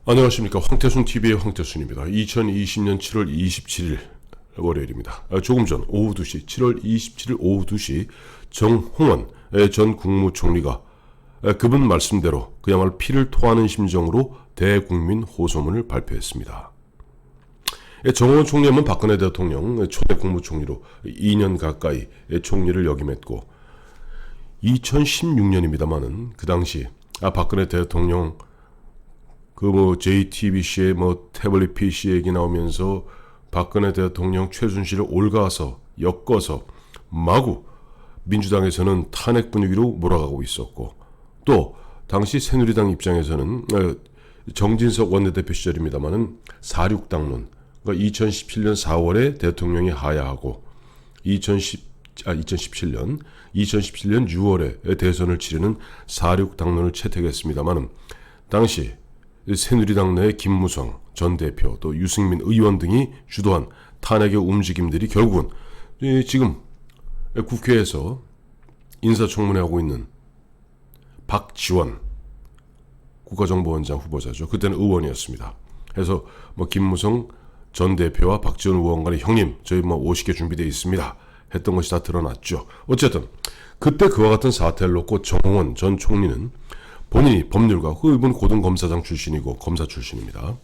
안녕하십니까. 황태순TV의 황태순입니다. 2020년 7월 27일 월요일입니다. 조금 전 오후 2시, 7월 27일 오후 2시 정홍원 전 국무총리가 그분 말씀대로 그야말로 피를 토하는 심정으로 대국민 호소문을 발표했습니다. 정홍원 총리는 박근혜 대통령 초대 국무총리로 2년 가까이 총리를 역임했고 2016년입니다만은 그 당시 박근혜 대통령 JTBC의 태블릿 PC 얘기 나오면서 박근혜 대통령 최순실을 올가서 엮어서 마구 민주당에서는 탄핵 분위기로 몰아가고 있었고, 또 당시 새누리당 입장에서는 정진석 원내대표 시절입니다만은 4.6당론, 그러니까 2017년 4월에 대통령이 하야하고 2017년 6월에 대선을 치르는 4.6당론을 채택했습니다만은 당시 새누리당 내 김무성 전 대표 또 유승민 의원 등이 주도한 탄핵의 움직임들이 결국은 지금 국회에서 인사청문회하고 있는 박지원 국가정보원장 후보자죠. 그때는 의원이었습니다. 그래서 김무성 전 대표와 박지원 의원 간의 형님 저희 50개 준비되어 있습니다 했던 것이 다 드러났죠. 어쨌든 그때 그와 같은 사태를 놓고 정홍원 전 총리는 본인이 법률가, 이분 고등검사장 출신이고 검사 출신입니다.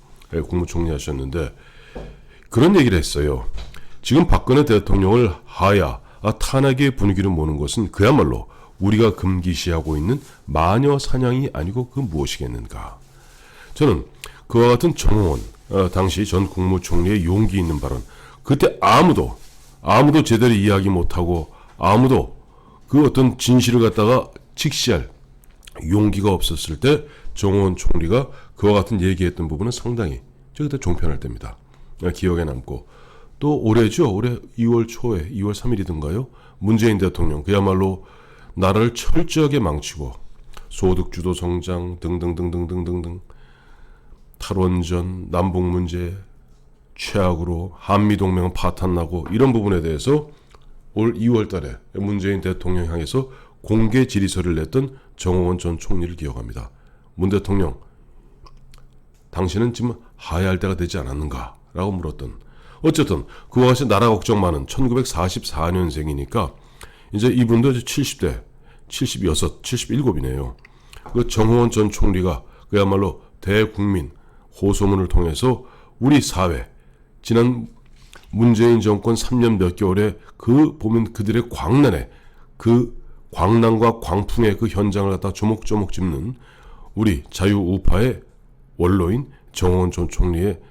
국무총리 하셨는데 그런 얘기를 했어요. 지금 박근혜 대통령을 하야, 탄핵의 분위기를 모는 것은 그야말로 우리가 금기시하고 있는 마녀 사냥이 아니고 그 무엇이겠는가. 저는 그와 같은 정홍원 당시 전 국무총리의 용기 있는 발언, 그때 아무도 제대로 이해하기 못하고 아무도 그 어떤 진실을 갖다가 직시할 용기가 없었을 때 정홍원 총리가 그와 같은 얘기했던 부분은 상당히 저 그때 종편할 때입니다. 기억에 남고, 또 올해죠. 올해 2월 초에 2월 3일이던가요. 문재인 대통령 그야말로 나라를 철저하게 망치고 소득주도 성장 등등등등등등등 탈원전, 남북 문제 최악으로 한미동맹은 파탄나고 이런 부분에 대해서 올 2월 달에 문재인 대통령 향해서 공개 질의서를 냈던 정홍원 전 총리를 기억합니다. 문 대통령, 당신은 지금 하야할 때가 되지 않았는가? 라고 물었던. 어쨌든 그와 같이 나라 걱정 많은 1944년생이니까 이제 이분도 70대, 76, 77이네요. 그 정홍원 전 총리가 그야말로 대국민 호소문을 통해서 우리 사회, 지난 문재인 정권 3년 몇 개월에 보면 그들의 광란에 광란과 광풍의 그 현장을 갖다 조목조목 짚는 우리 자유우파의 원로인 정홍원 전 총리의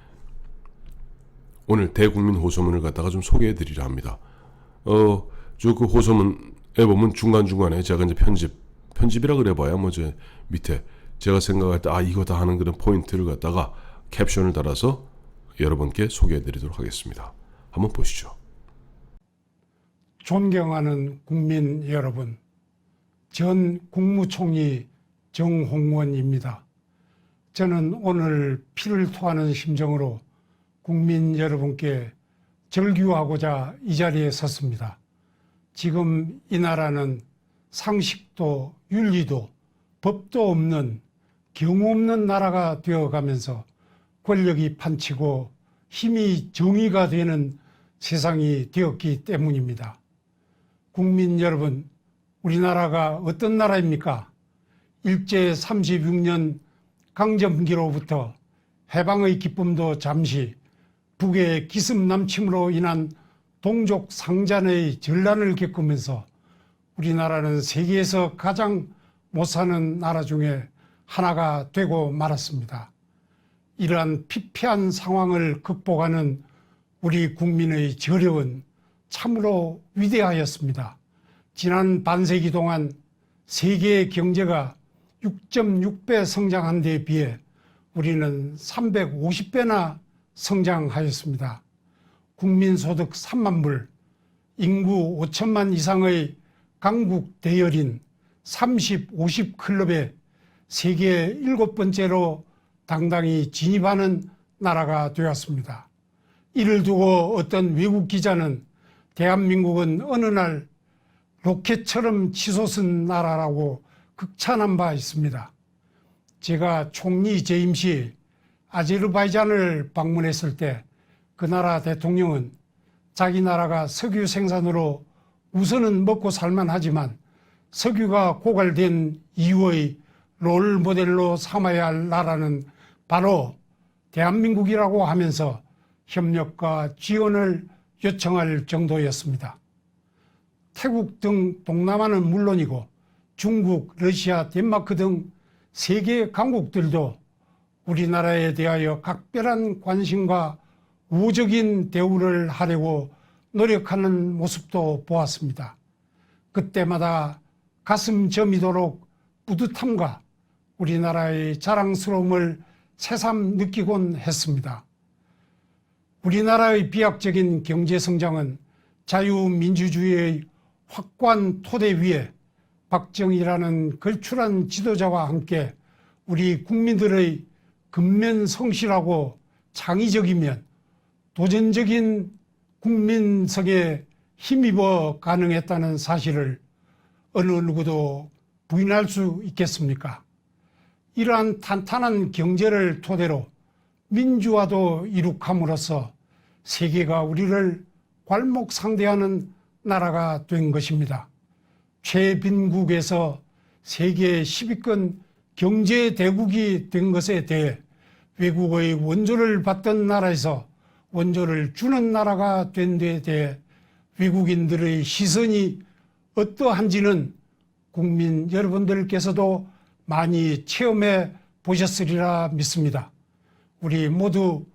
오늘 대국민 호소문을 갖다가 좀 소개해드리려 합니다. 그 호소문에 보면 중간중간에 제가 이제 편집이라 그래봐야 제 밑에 제가 생각할 때 이거다 하는 그런 포인트를 갖다가 캡션을 달아서 여러분께 소개해드리도록 하겠습니다. 한번 보시죠. 존경하는 국민 여러분, 전 국무총리 정홍원입니다. 저는 오늘 피를 토하는 심정으로 국민 여러분께 절규하고자 이 자리에 섰습니다. 지금 이 나라는 상식도 윤리도 법도 없는 경우 없는 나라가 되어가면서 권력이 판치고 힘이 정의가 되는 세상이 되었기 때문입니다. 국민 여러분, 우리나라가 어떤 나라입니까? 일제 36년 강점기로부터 해방의 기쁨도 잠시, 북의 기습 남침으로 인한 동족 상잔의 전란을 겪으면서 우리나라는 세계에서 가장 못 사는 나라 중에 하나가 되고 말았습니다. 이러한 피폐한 상황을 극복하는 우리 국민의 저력은 참으로 위대하였습니다. 지난 반세기 동안 세계의 경제가 6.6배 성장한 데에 비해 우리는 350배나 성장하였습니다. 국민소득 3만 불, 인구 5천만 이상의 강국 대열인 30, 50 클럽에 세계 7번째로 당당히 진입하는 나라가 되었습니다. 이를 두고 어떤 외국 기자는 대한민국은 어느 날 로켓처럼 치솟은 나라라고 극찬한 바 있습니다. 제가 총리 재임 시 아제르바이잔을 방문했을 때 그 나라 대통령은 자기 나라가 석유 생산으로 우선은 먹고 살만하지만 석유가 고갈된 이후의 롤 모델로 삼아야 할 나라는 바로 대한민국이라고 하면서 협력과 지원을 요청할 정도였습니다. 태국 등 동남아는 물론이고 중국, 러시아, 덴마크 등 세계 강국들도 우리나라에 대하여 각별한 관심과 우호적인 대우를 하려고 노력하는 모습도 보았습니다. 그때마다 가슴 저미도록 뿌듯함과 우리나라의 자랑스러움을 새삼 느끼곤 했습니다. 우리나라의 비약적인 경제성장은 자유민주주의의 확고한 토대 위에 박정희라는 걸출한 지도자와 함께 우리 국민들의 근면성실하고 창의적이면 도전적인 국민성에 힘입어 가능했다는 사실을 어느 누구도 부인할 수 있겠습니까? 이러한 탄탄한 경제를 토대로 민주화도 이룩함으로써 세계가 우리를 괄목상대하는 나라가 된 것입니다. 최빈국에서 세계 10위권 경제대국이 된 것에 대해 외국의 원조를 받던 나라에서 원조를 주는 나라가 된 데 대해 외국인들의 시선이 어떠한지는 국민 여러분들께서도 많이 체험해 보셨으리라 믿습니다. 우리 모두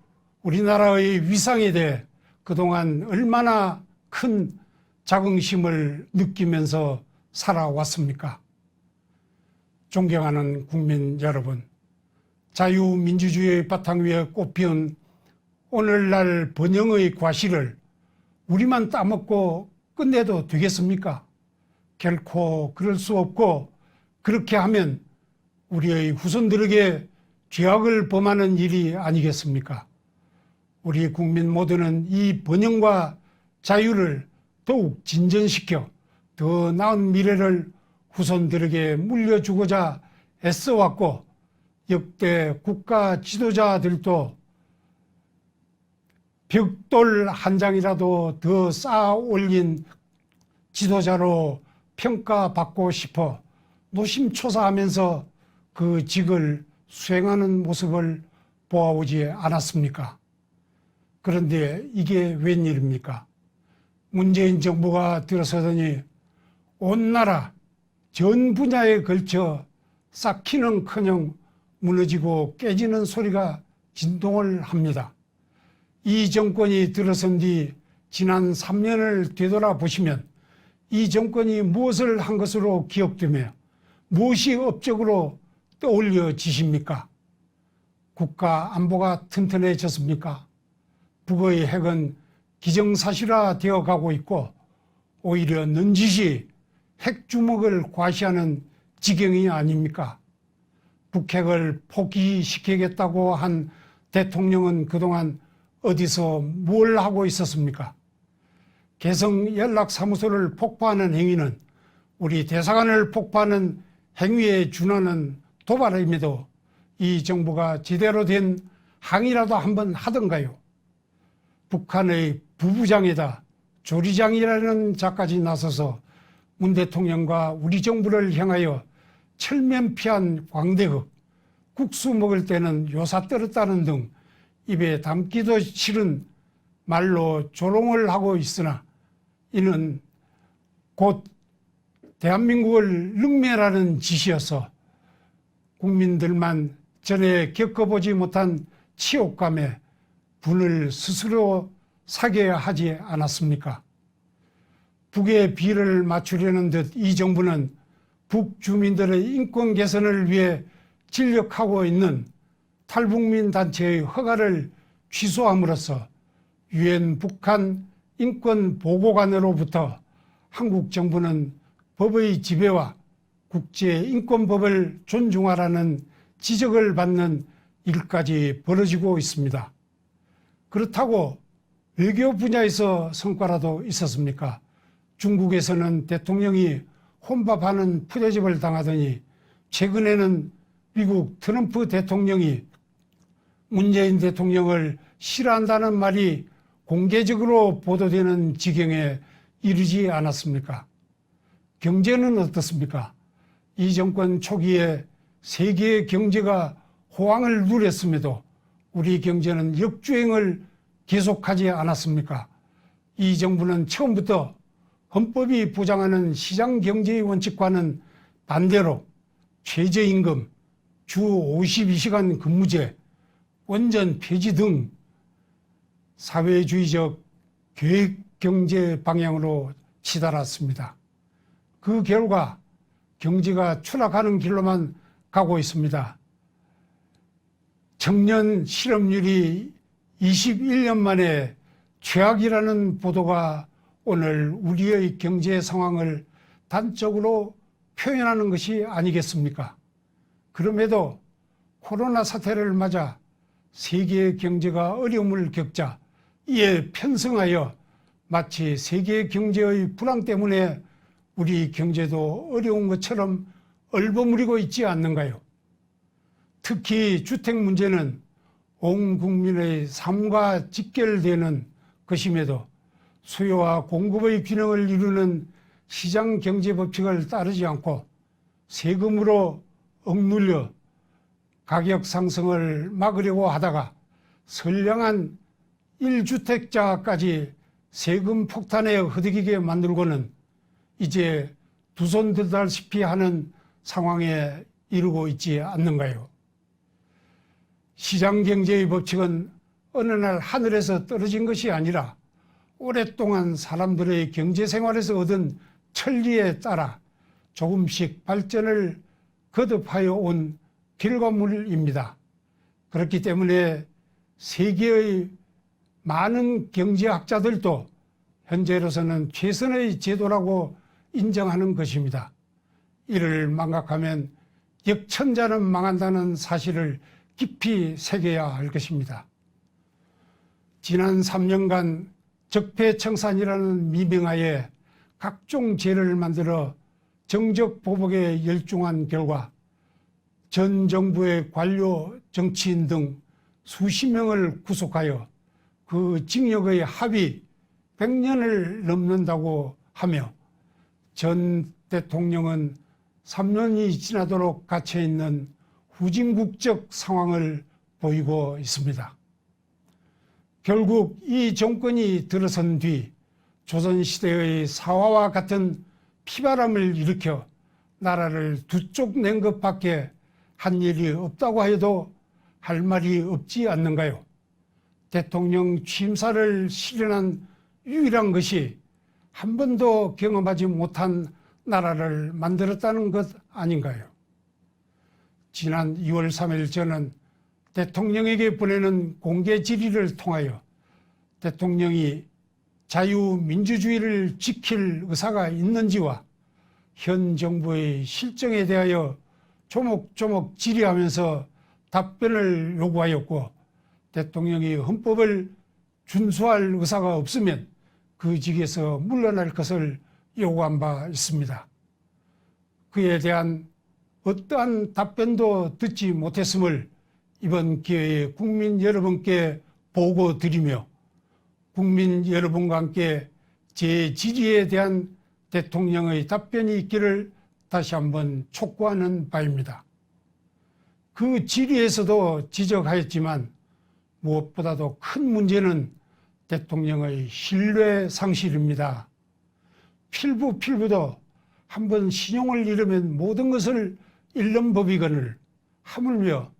우리나라의 위상에 대해 그동안 얼마나 큰 자긍심을 느끼면서 살아왔습니까? 존경하는 국민 여러분, 자유민주주의의 바탕 위에 꽃피운 오늘날 번영의 과실을 우리만 따먹고 끝내도 되겠습니까? 결코 그럴 수 없고, 그렇게 하면 우리의 후손들에게 죄악을 범하는 일이 아니겠습니까? 우리 국민 모두는 이 번영과 자유를 더욱 진전시켜 더 나은 미래를 후손들에게 물려주고자 애써왔고, 역대 국가 지도자들도 벽돌 한 장이라도 더 쌓아 올린 지도자로 평가받고 싶어 노심초사하면서 그 직을 수행하는 모습을 보아오지 않았습니까? 그런데 이게 웬일입니까? 문재인 정부가 들어서더니 온 나라 전 분야에 걸쳐 쌓기는커녕 무너지고 깨지는 소리가 진동을 합니다. 이 정권이 들어선 뒤 지난 3년을 되돌아보시면 이 정권이 무엇을 한 것으로 기억되며 무엇이 업적으로 떠올려지십니까? 국가 안보가 튼튼해졌습니까? 북의 핵은 기정사실화 되어가고 있고 오히려 넌지시 핵주먹을 과시하는 지경이 아닙니까? 북핵을 포기시키겠다고 한 대통령은 그동안 어디서 뭘 하고 있었습니까? 개성연락사무소를 폭파하는 행위는 우리 대사관을 폭파하는 행위에 준하는 도발임에도 이 정부가 제대로 된 항의라도 한번 하던가요? 북한의 부부장에다 조리장이라는 자까지 나서서 문 대통령과 우리 정부를 향하여 철면피한 광대극, 국수 먹을 때는 요사 떨었다는 등 입에 담기도 싫은 말로 조롱을 하고 있으나 이는 곧 대한민국을 능멸하는 짓이어서 국민들만 전에 겪어보지 못한 치욕감에 분을 스스로 사게 하지 않았습니까? 북의 비를 맞추려는 듯 이 정부는 북주민들의 인권 개선을 위해 진력하고 있는 탈북민 단체의 허가를 취소함으로써 유엔 북한 인권보고관으로부터 한국 정부는 법의 지배와 국제인권법을 존중하라는 지적을 받는 일까지 벌어지고 있습니다. 그렇다고 외교 분야에서 성과라도 있었습니까? 중국에서는 대통령이 혼밥하는 푸대접을 당하더니 최근에는 미국 트럼프 대통령이 문재인 대통령을 싫어한다는 말이 공개적으로 보도되는 지경에 이르지 않았습니까? 경제는 어떻습니까? 이 정권 초기에 세계 경제가 호황을 누렸음에도 우리 경제는 역주행을 계속하지 않았습니까? 이 정부는 처음부터 헌법이 보장하는 시장 경제의 원칙과는 반대로 최저임금, 주 52시간 근무제, 원전 폐지 등 사회주의적 계획경제 방향으로 치달았습니다. 그 결과 경제가 추락하는 길로만 가고 있습니다. 청년 실업률이 21년 만에 최악이라는 보도가 오늘 우리의 경제 상황을 단적으로 표현하는 것이 아니겠습니까? 그럼에도 코로나 사태를 맞아 세계 경제가 어려움을 겪자 이에 편승하여 마치 세계 경제의 불황 때문에 우리 경제도 어려운 것처럼 얼버무리고 있지 않는가요? 특히 주택 문제는 온 국민의 삶과 직결되는 것임에도 수요와 공급의 균형을 이루는 시장 경제 법칙을 따르지 않고 세금으로 억눌려 가격 상승을 막으려고 하다가 선량한 1주택자까지 세금 폭탄에 허덕이게 만들고는 이제 두 손 들다시피 하는 상황에 이르고 있지 않는가요? 시장 경제의 법칙은 어느 날 하늘에서 떨어진 것이 아니라 오랫동안 사람들의 경제 생활에서 얻은 천리에 따라 조금씩 발전을 거듭하여 온 결과물입니다. 그렇기 때문에 세계의 많은 경제학자들도 현재로서는 최선의 제도라고 인정하는 것입니다. 이를 망각하면 역천자는 망한다는 사실을 깊이 새겨야 할 것입니다. 지난 3년간 적폐청산이라는 미명하에 각종 죄를 만들어 정적보복에 열중한 결과 전 정부의 관료, 정치인 등 수십 명을 구속하여 그 징역의 합의 100년을 넘는다고 하며 전 대통령은 3년이 지나도록 갇혀있는 후진국적 상황을 보이고 있습니다. 결국 이 정권이 들어선 뒤 조선시대의 사화와 같은 피바람을 일으켜 나라를 두 쪽 낸 것밖에 한 일이 없다고 해도 할 말이 없지 않는가요? 대통령 취임사를 실현한 유일한 것이 한 번도 경험하지 못한 나라를 만들었다는 것 아닌가요? 지난 2월 3일 저는 대통령에게 보내는 공개 질의를 통하여 대통령이 자유민주주의를 지킬 의사가 있는지와 현 정부의 실정에 대하여 조목조목 질의하면서 답변을 요구하였고, 대통령이 헌법을 준수할 의사가 없으면 그 직에서 물러날 것을 요구한 바 있습니다. 그에 대한 어떠한 답변도 듣지 못했음을 이번 기회에 국민 여러분께 보고 드리며 국민 여러분과 함께 제 질의에 대한 대통령의 답변이 있기를 다시 한번 촉구하는 바입니다. 그 질의에서도 지적하였지만 무엇보다도 큰 문제는 대통령의 신뢰 상실입니다. 필부도 한번 신용을 잃으면 모든 것을 잃는 법이거늘 하물며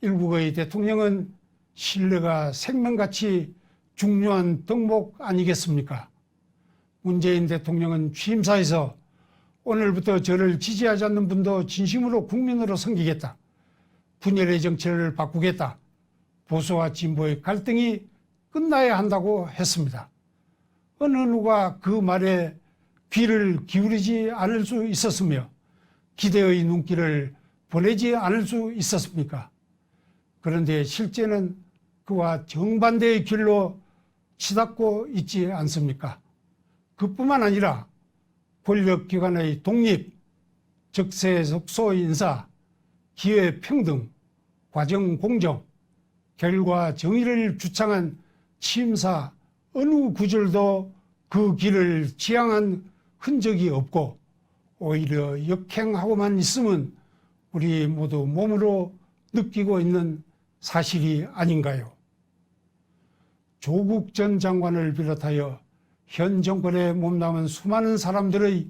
일국의 대통령은 신뢰가 생명같이 중요한 덕목 아니겠습니까? 문재인 대통령은 취임사에서 오늘부터 저를 지지하지 않는 분도 진심으로 국민으로 섬기겠다. 분열의 정치를 바꾸겠다. 보수와 진보의 갈등이 끝나야 한다고 했습니다. 어느 누가 그 말에 귀를 기울이지 않을 수 있었으며 기대의 눈길을 보내지 않을 수 있었습니까? 그런데 실제는 그와 정반대의 길로 치닫고 있지 않습니까? 그뿐만 아니라 권력기관의 독립, 적세적소 인사, 기회평등, 과정공정, 결과 정의를 주창한 취임사 어느 구절도 그 길을 지향한 흔적이 없고 오히려 역행하고만 있으면 우리 모두 몸으로 느끼고 있는 사실이 아닌가요? 조국 전 장관을 비롯하여 현 정권에 몸담은 수많은 사람들의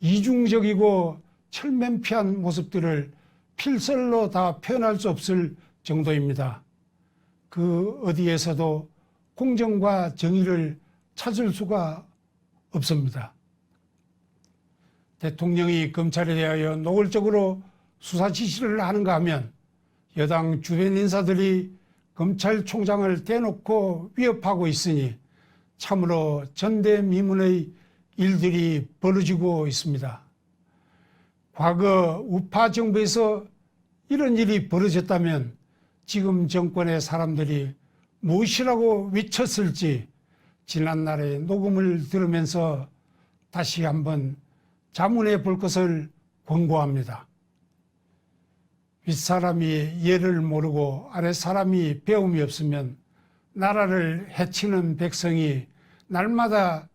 이중적이고 철면피한 모습들을 필설로 다 표현할 수 없을 정도입니다. 그 어디에서도 공정과 정의를 찾을 수가 없습니다. 대통령이 검찰에 대하여 노골적으로 수사 지시를 하는가 하면 여당 주변 인사들이 검찰총장을 대놓고 위협하고 있으니 참으로 전대미문의 일들이 벌어지고 있습니다. 과거 우파 정부에서 이런 일이 벌어졌다면 지금 정권의 사람들이 무엇이라고 외쳤을지 지난날의 녹음을 들으면서 다시 한번 자문해 볼 것을 권고합니다. 윗사람이 예를 모르고 아랫사람이 배움이 없으면 나라를 해치는 백성이 날마다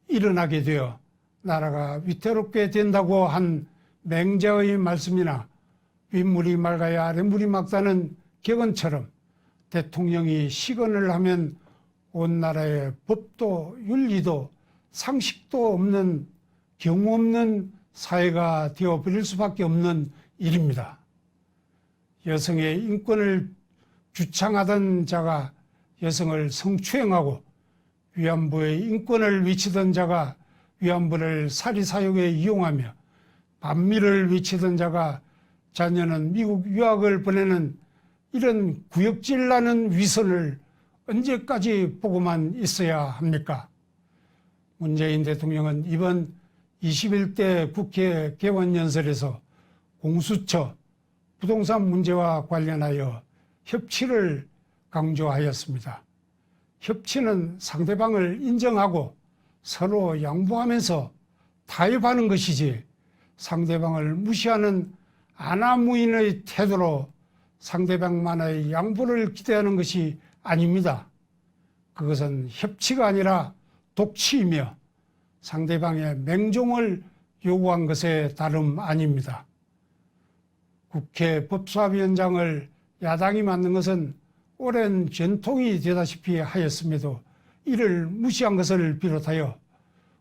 일어나게 되어 나라가 위태롭게 된다고 한 맹자의 말씀이나 윗물이 맑아야 아랫물이 맑다는 격언처럼 대통령이 시건을 하면 온 나라의 법도 윤리도 상식도 없는 경우 없는 사회가 되어버릴 수밖에 없는 일입니다. 여성의 인권을 주창하던 자가 여성을 성추행하고 위안부의 인권을 외치던 자가 위안부를 사리사욕에 이용하며 반미를 외치던 자가 자녀는 미국 유학을 보내는 이런 구역질 나는 위선을 언제까지 보고만 있어야 합니까? 문재인 대통령은 이번 21대 국회 개원연설에서 공수처, 부동산 문제와 관련하여 협치를 강조하였습니다. 협치는 상대방을 인정하고 서로 양보하면서 타협하는 것이지 상대방을 무시하는 안하무인의 태도로 상대방만의 양보를 기대하는 것이 아닙니다. 그것은 협치가 아니라 독치이며 상대방의 맹종을 요구한 것에 다름 아닙니다. 국회 법사위원장을 야당이 맡는 것은 오랜 전통이 되다시피 하였음에도 이를 무시한 것을 비롯하여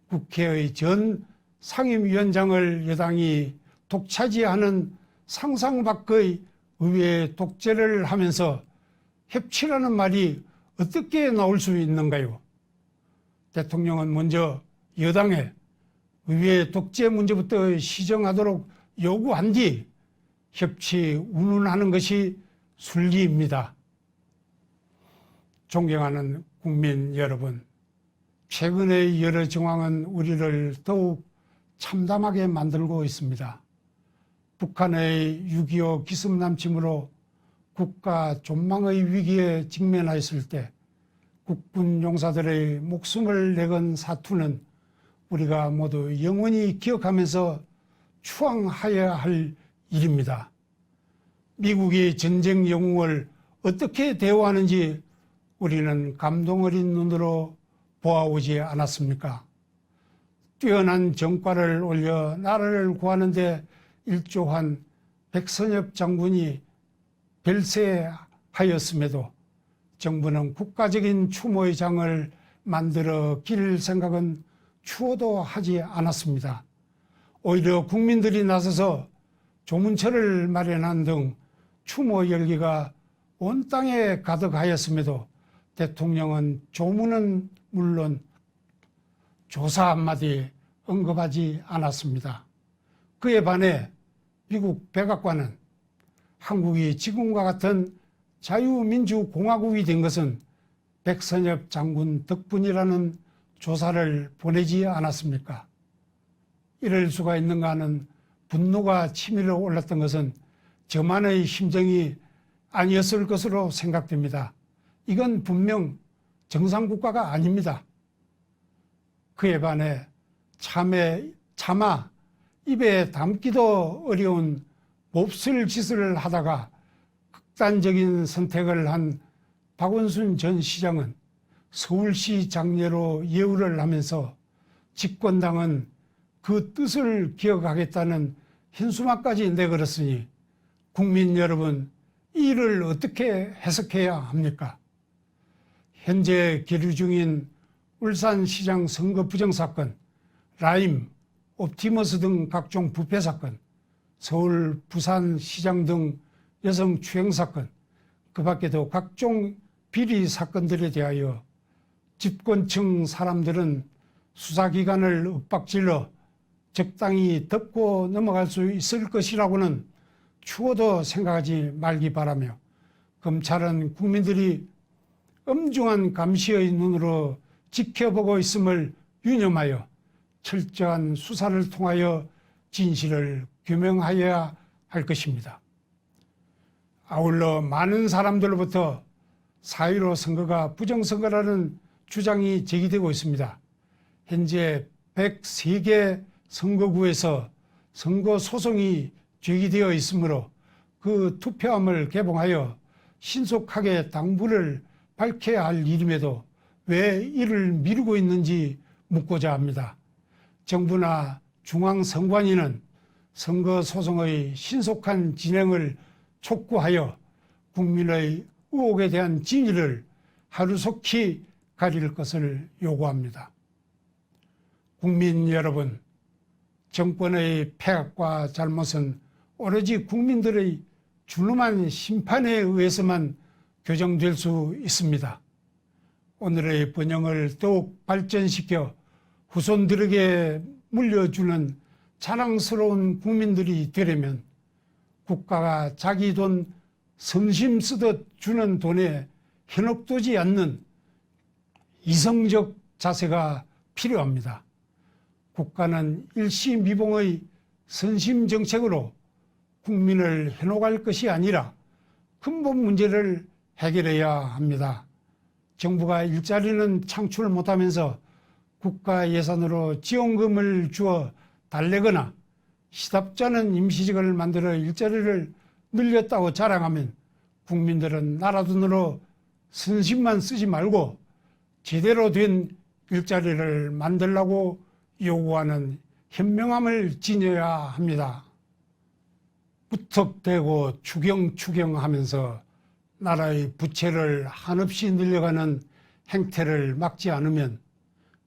국회의 전 상임위원장을 여당이 독차지하는 상상 밖의 의회 독재를 하면서 협치라는 말이 어떻게 나올 수 있는가요? 대통령은 먼저 여당에 의회 독재 문제부터 시정하도록 요구한 뒤 협치 운운하는 것이 순리입니다. 존경하는 국민 여러분, 최근의 여러 정황은 우리를 더욱 참담하게 만들고 있습니다. 북한의 6.25 기습남침으로 국가 존망의 위기에 직면하였을 때 국군 용사들의 목숨을 내건 사투는 우리가 모두 영원히 기억하면서 추앙하여야 할 일입니다. 미국이 전쟁 영웅을 어떻게 대우하는지 우리는 감동 어린 눈으로 보아오지 않았습니까? 뛰어난 정과를 올려 나라를 구하는 데 일조한 백선엽 장군이 별세하였음에도 정부는 국가적인 추모의 장을 만들어 기릴 생각은 추호도 하지 않았습니다. 오히려 국민들이 나서서 조문처를 마련한 등 추모 열기가 온 땅에 가득하였음에도 대통령은 조문은 물론 조사 한마디 언급하지 않았습니다. 그에 반해 미국 백악관은 한국이 지금과 같은 자유민주공화국이 된 것은 백선엽 장군 덕분이라는 조사를 보내지 않았습니까? 이럴 수가 있는가 하는 분노가 치밀어 올랐던 것은 저만의 심정이 아니었을 것으로 생각됩니다. 이건 분명 정상국가가 아닙니다. 그에 반해 차마 입에 담기도 어려운 몹쓸 짓을 하다가 극단적인 선택을 한 박원순 전 시장은 서울시 장례로 예우를 하면서 집권당은 그 뜻을 기억하겠다는 흰수막까지 내걸었으니 국민 여러분, 이 일을 어떻게 해석해야 합니까? 현재 계류 중인 울산시장 선거 부정사건, 라임, 옵티머스 등 각종 부패 사건, 서울, 부산시장 등 여성 추행 사건, 그 밖에도 각종 비리 사건들에 대하여 집권층 사람들은 수사기관을 윽박질러 적당히 덮고 넘어갈 수 있을 것이라고는 추호도 생각하지 말기 바라며, 검찰은 국민들이 엄중한 감시의 눈으로 지켜보고 있음을 유념하여 철저한 수사를 통하여 진실을 규명하여야 할 것입니다. 아울러 많은 사람들로부터 4.15 선거가 부정선거라는 주장이 제기되고 있습니다. 현재 103개 선거구에서 선거소송이 제기되어 있으므로 그 투표함을 개봉하여 신속하게 당부를 밝혀야 할 일임에도 왜 이를 미루고 있는지 묻고자 합니다. 정부나 중앙선관위는 선거소송의 신속한 진행을 촉구하여 국민의 의혹에 대한 진위를 하루속히 가릴 것을 요구합니다. 국민 여러분, 정권의 폐악과 잘못은 오로지 국민들의 준엄한 심판에 의해서만 교정될 수 있습니다. 오늘의 번영을 더욱 발전시켜 후손들에게 물려주는 자랑스러운 국민들이 되려면 국가가 자기 돈 성심 쓰듯 주는 돈에 현혹되지 않는 이성적 자세가 필요합니다. 국가는 일시미봉의 선심정책으로 국민을 현혹할 것이 아니라 근본 문제를 해결해야 합니다. 정부가 일자리는 창출 못하면서 국가 예산으로 지원금을 주어 달래거나 시답잖은 임시직을 만들어 일자리를 늘렸다고 자랑하면 국민들은 나라 돈으로 선심만 쓰지 말고 제대로 된 일자리를 만들라고 요구하는 현명함을 지녀야 합니다. 무턱대고 추경하면서 나라의 부채를 한없이 늘려가는 행태를 막지 않으면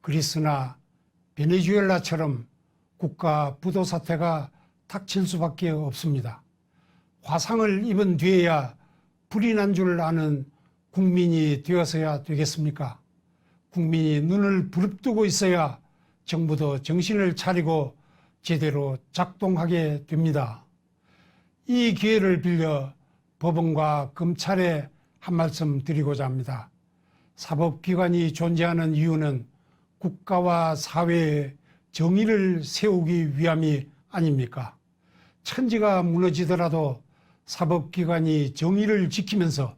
그리스나 베네수엘라처럼 국가 부도 사태가 닥칠 수밖에 없습니다. 화상을 입은 뒤에야 불이 난 줄 아는 국민이 되어서야 되겠습니까? 국민이 눈을 부릅뜨고 있어야 정부도 정신을 차리고 제대로 작동하게 됩니다. 이 기회를 빌려 법원과 검찰에 한 말씀 드리고자 합니다. 사법기관이 존재하는 이유는 국가와 사회에 정의를 세우기 위함이 아닙니까? 천지가 무너지더라도 사법기관이 정의를 지키면서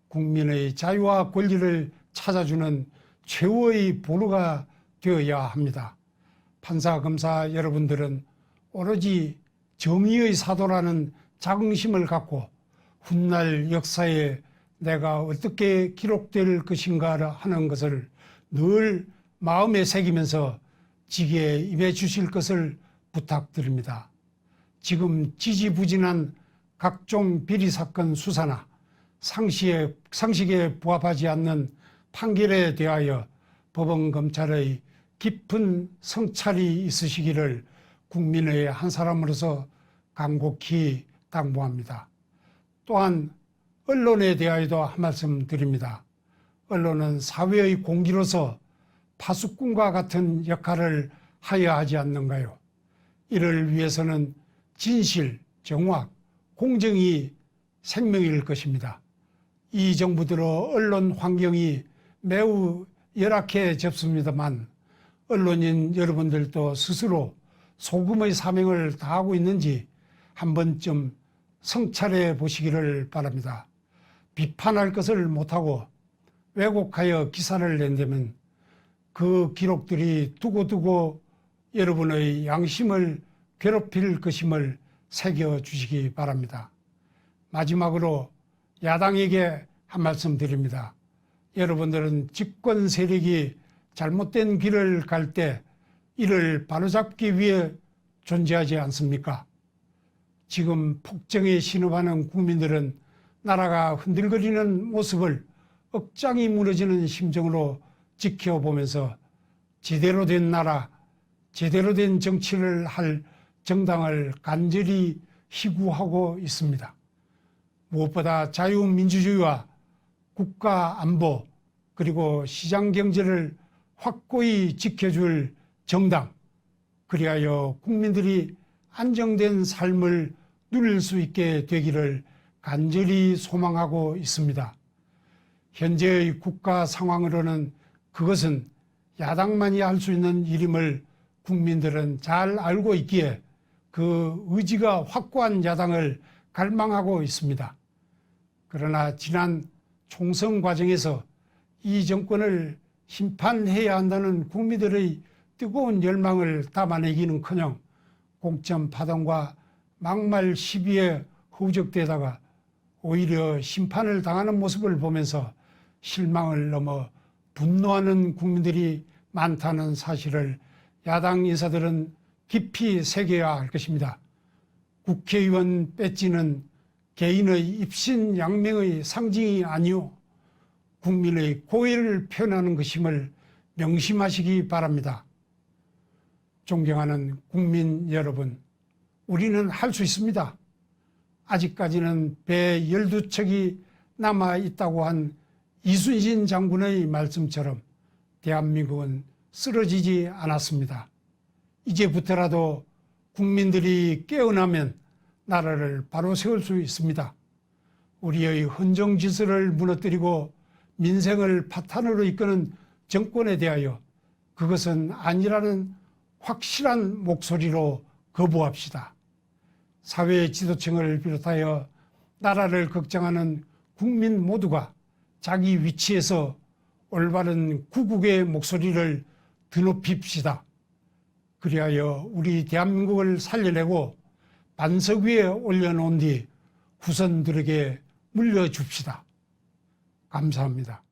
국민의 자유와 권리를 찾아주는 최후의 보루가 되어야 합니다. 판사, 검사 여러분들은 오로지 정의의 사도라는 자긍심을 갖고 훗날 역사에 내가 어떻게 기록될 것인가 하는 것을 늘 마음에 새기면서 직에 임해 주실 것을 부탁드립니다. 지금 지지부진한 각종 비리사건 수사나 상식에 부합하지 않는 판결에 대하여 법원 검찰의 깊은 성찰이 있으시기를 국민의 한 사람으로서 간곡히 당부합니다. 또한 언론에 대하여도 한 말씀 드립니다. 언론은 사회의 공기로서 파수꾼과 같은 역할을 하여야 하지 않는가요? 이를 위해서는 진실, 정확, 공정이 생명일 것입니다. 이 정부 들어 언론 환경이 매우 열악해졌습니다만 언론인 여러분들도 스스로 소금의 사명을 다하고 있는지 한 번쯤 성찰해 보시기를 바랍니다. 비판할 것을 못하고 왜곡하여 기사를 낸다면 그 기록들이 두고두고 여러분의 양심을 괴롭힐 것임을 새겨주시기 바랍니다. 마지막으로 야당에게 한 말씀 드립니다. 여러분들은 집권 세력이 잘못된 길을 갈 때 이를 바로잡기 위해 존재하지 않습니까? 지금 폭정에 신음하는 국민들은 나라가 흔들거리는 모습을 억장이 무너지는 심정으로 지켜보면서 제대로 된 나라, 제대로 된 정치를 할 정당을 간절히 희구하고 있습니다. 무엇보다 자유민주주의와 국가 안보 그리고 시장 경제를 확고히 지켜줄 정당, 그리하여 국민들이 안정된 삶을 누릴 수 있게 되기를 간절히 소망하고 있습니다. 현재의 국가 상황으로는 그것은 야당만이 할 수 있는 일임을 국민들은 잘 알고 있기에 그 의지가 확고한 야당을 갈망하고 있습니다. 그러나 지난 총선 과정에서 이 정권을 심판해야 한다는 국민들의 뜨거운 열망을 담아내기는커녕 공천 파동과 막말 시비에 허우적대다가 오히려 심판을 당하는 모습을 보면서 실망을 넘어 분노하는 국민들이 많다는 사실을 야당 인사들은 깊이 새겨야 할 것입니다. 국회의원 배지는 개인의 입신양명의 상징이 아니오 국민의 고의를 표현하는 것임을 명심하시기 바랍니다. 존경하는 국민 여러분, 우리는 할 수 있습니다. 아직까지는 배 12척이 남아있다고 한 이순신 장군의 말씀처럼 대한민국은 쓰러지지 않았습니다. 이제부터라도 국민들이 깨어나면 나라를 바로 세울 수 있습니다. 우리의 헌정질서를 무너뜨리고 민생을 파탄으로 이끄는 정권에 대하여 그것은 아니라는 확실한 목소리로 거부합시다. 사회 지도층을 비롯하여 나라를 걱정하는 국민 모두가 자기 위치에서 올바른 구국의 목소리를 드높입시다. 그리하여 우리 대한민국을 살려내고 반석 위에 올려놓은 뒤 후손들에게 물려줍시다. 감사합니다.